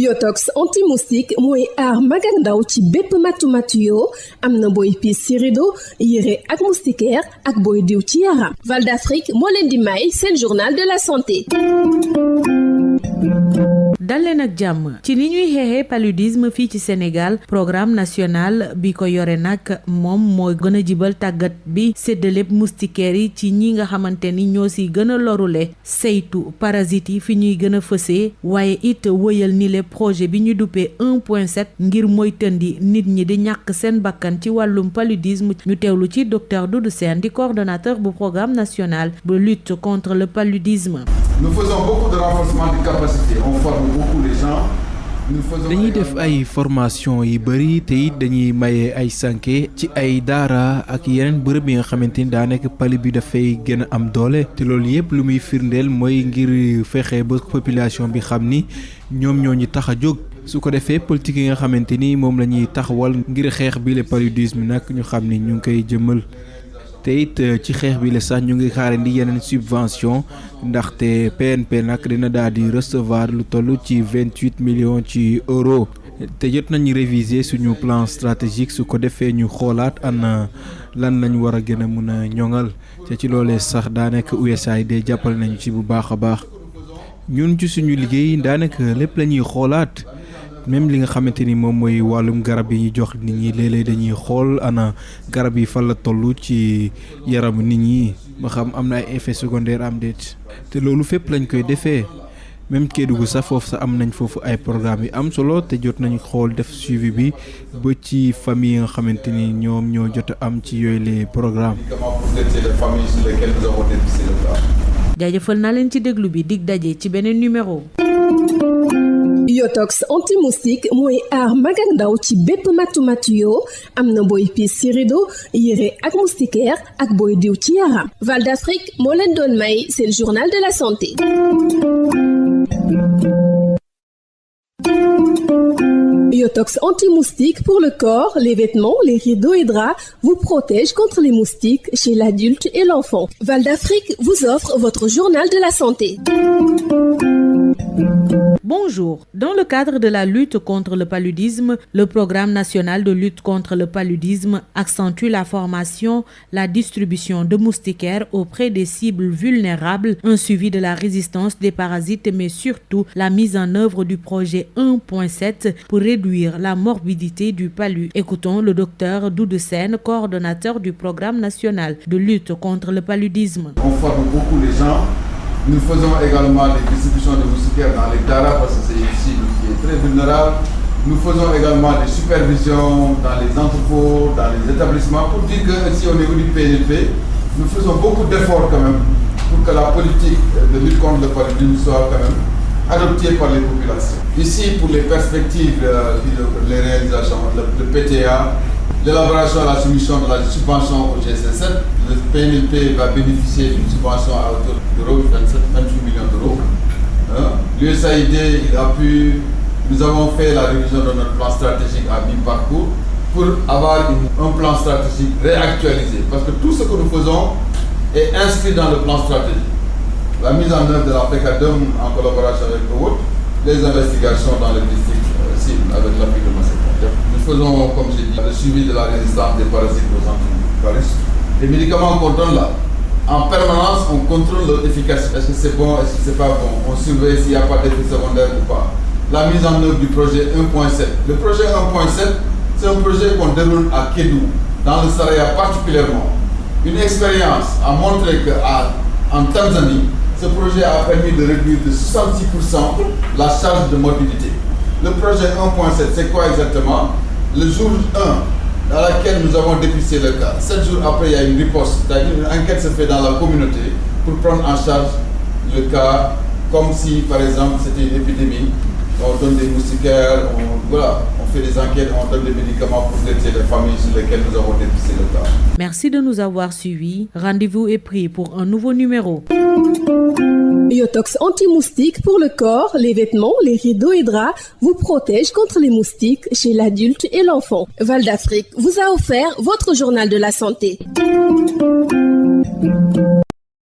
Yotox anti-moustique mooy aar mag ak ndaw ci bépp matu-matu yoo am na booy piis ci rido yére ak moustiquaire ak booy diw ci yaram. Val d'Afrique moo leen di may seen journal de la santé. dalleen ak jàmm ci ni ñuy xeexee paludisme fii ci Sénégal programme national bi ko yore nag moom moo gën a jibal tàggat bi séddaleb moustiquaire yi ci ñi nga xamante ni ñoo si gën a lorule saytu parasites yi fi ñuy gën a fësee waaye it wëyal ni le projet bi ñu duppee 1.7 ngir moytandi nit ñi di ñàkk seen bakkan ci wàllum paludisme ñu teewlu ci docteur Doudou Sène di coordonnateur bu programme national de lutte contre le paludisme. Nous faisons beaucoup de renforcement de capacité, on forme beaucoup les gens. dañuy def ay formation yi bëri te it dañuy maye ay sànke ci ay daara ak yeneen bërëb yi nga xamante ni daa nekk pali bi dafay gën a am doole te loolu yëpp lu muy firndeel mooy ngir fexe ba population bi xam ni ñoom ñoo ñu tax a jóg su ko defee politique yi nga xamante ni moom la ñuy taxawal ngir xeex bi le paludisme nag ñu xam ni ñu ngi koy jëmmal. te it ci xeex bi la sax ñu ngi xaarandi yeneen subvention ndaxte PNP nag dina daal di recevoir lu toll ci 28 millions ci euros te jot nañu réviser suñu plan stratégique su ko defee ñu xoolaat ana lan lañ war a gën a mun a ñoŋal te ci loolee sax daanaka USAID jàppale nañu ci bu baax a baax ñun ci suñu liggéey daanaka lépp la ñuy xoolaat. même li nga xamante ni moom mooy wàllum garab yi ñu jox nit ñi léeg-léeg dañuy xool ana garab yi fan la toll ci yaramu nit ñi ba xam am na ay effets secondaires am déet te loolu fépp lañ koy defee même Kédougou sax foofu sax am nañ foofu ay programme yi am solo te jot nañ xool def suivi bi ba ci famille yi nga xamante ni ñoom ñoo jot a am ci yooyu les programmes. jaajëfal naa leen ci déglu bi dig daje ci beneen numéro. Yotox anti-moustique mooy aar mag ak ndaw ci bépp matu-matu yoo am na booy piis ci rido yére ak moustiquaire ak booy diw ci yaram. Val d'Afrique moo leen doon may seen journal de la santé. Yotox anti-moustique pour le corps, les vêtements, les rideaux et draps vous protège contre les moustiques chez l'adulte et l'enfant. Val d'Afrique vous offre votre journal de la santé. Bonjour. Dans le cadre de la lutte contre le paludisme, le programme national de lutte contre le paludisme accentue la formation, la distribution de moustiquaires auprès des cibles vulnérables, un suivi de la résistance des parasites, mais surtout la mise en œuvre du projet 1.7 pour réduire la morbidité du palu. Écoutons le docteur Doudou Sène, coordonnateur du programme national de lutte contre le paludisme. On forme beaucoup les gens. Nous faisons également des distributions de moustiquaires dans les daras parce que c'est une cible qui est très vulnérable. Nous faisons également des supervisions dans les entrepôts, dans les établissements pour dire que si au niveau du PNP, nous faisons beaucoup d'efforts quand même pour que la politique de lutte contre le paludisme soit quand même adoptée par les populations. Ici, pour les perspectives, les réalisations, le PTA, l'élaboration et la soumission de la subvention au GC7, le PNLP va bénéficier d'une subvention à hauteur d'euros, 28 millions d'euros. L'USAID, nous avons fait la révision de notre plan stratégique à mi-parcours pour avoir un plan stratégique réactualisé. Parce que tout ce que nous faisons est inscrit dans le plan stratégique. La mise en œuvre de la PECADEM en collaboration avec l'OUT, les investigations dans les districts cibles avec l'appui de Massé. Nous faisons, comme j'ai dit, le suivi de la résistance des parasites aux antivirus. Les médicaments qu'on donne là, en permanence, on contrôle leur efficacité. Est-ce que c'est bon, est-ce que c'est pas bon? On surveille s'il n'y a pas d'effet secondaire ou pas. La mise en œuvre du projet 1.7. Le projet 1.7, c'est un projet qu'on déroule à Kédougou, dans le Saraya particulièrement. Une expérience a montré qu'en Tanzanie, ce projet a permis de réduire de 66% la charge de morbidité. Le projet 1.7, c'est quoi exactement? Le jour 1, dans laquelle nous avons dépisté le cas. 7 jours après, il y a une riposte, c'est-à-dire une enquête se fait dans la communauté pour prendre en charge le cas comme si, par exemple, c'était une épidémie. On donne des moustiquaires, on fait des enquêtes, on donne des médicaments pour traiter les familles sur lesquelles nous avons dépisté le cas. Merci de nous avoir suivis. Rendez-vous est pris pour un nouveau numéro. Yotox anti-moustique pour le corps, les vêtements, les rideaux et draps vous protège contre les moustiques chez l'adulte et l'enfant. Val d'Afrique vous a offert votre journal de la santé.